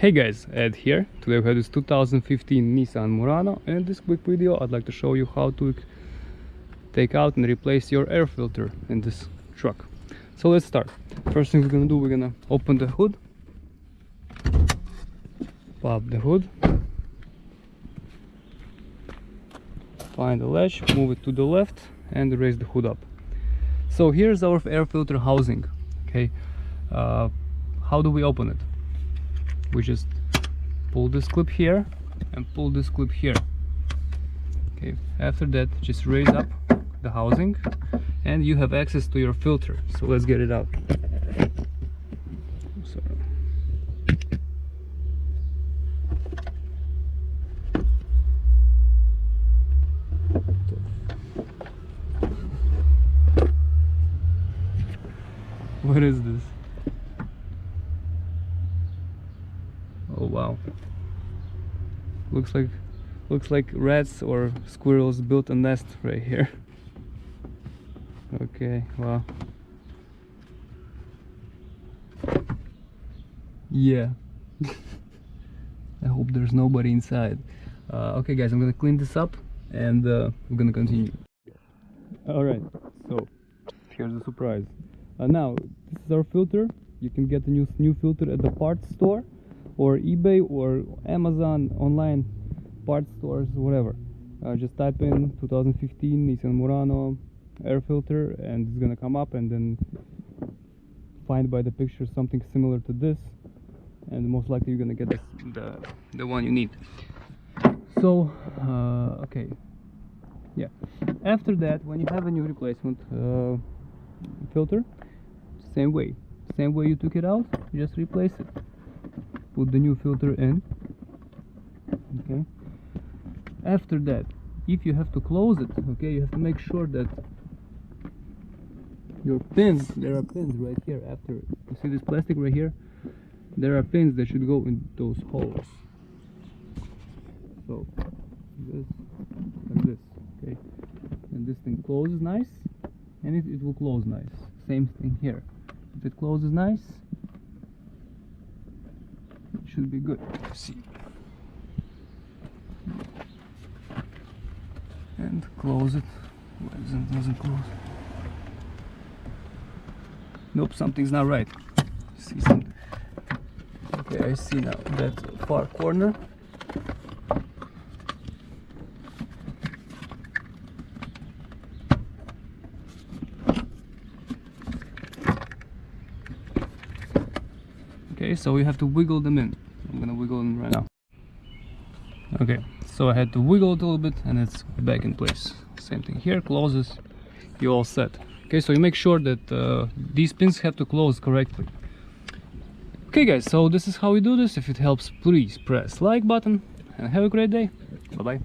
Hey guys, Ed here. Today we have this 2015 Nissan Murano, and in this quick video I'd like to show you how to take out and replace your air filter in this truck. So let's start. First thing we're gonna do, we're gonna open the hood, pop the hood, find the latch, move it to the left and raise the hood up. So here's our air filter housing. Okay, how do we open it? We just pull this clip here and pull this clip here. Okay, after that just raise up the housing and you have access to your filter. So let's get it out. What is this? Oh wow, looks like rats or squirrels built a nest right here. Okay, wow. Yeah. I hope there's nobody inside. Okay guys, I'm gonna clean this up and we're gonna continue. Alright, so here's the surprise. Now this is our filter. You can get a new filter at the parts store or eBay or Amazon online parts stores, whatever. Just type in 2015 Nissan Murano Air Filter and it's gonna come up, and then find by the picture something similar to this, and most likely you're gonna get the one you need. So okay, yeah, after that, when you have a new replacement filter, same way you took it out, just replace it. Put the new filter in. Okay, after that, if you have to close it, okay, you have to make sure that your pins, there are pins right here. After you see this plastic right here, there are pins that should go in those holes. So this and this, okay, and this thing closes nice, and it will close nice. Same thing here. If it closes nice, should be good. See, and close it. Why doesn't close? Nope, something's not right. See something? Okay, I see now that far corner. Okay, so we have to wiggle them in. I'm gonna wiggle them right now. Okay, so I had to wiggle it a little bit and it's back in place. Same thing here, closes, you're all set. Okay, so you make sure that these pins have to close correctly. Okay guys, so this is how we do this. If it helps, please press like button and have a great day. Bye bye.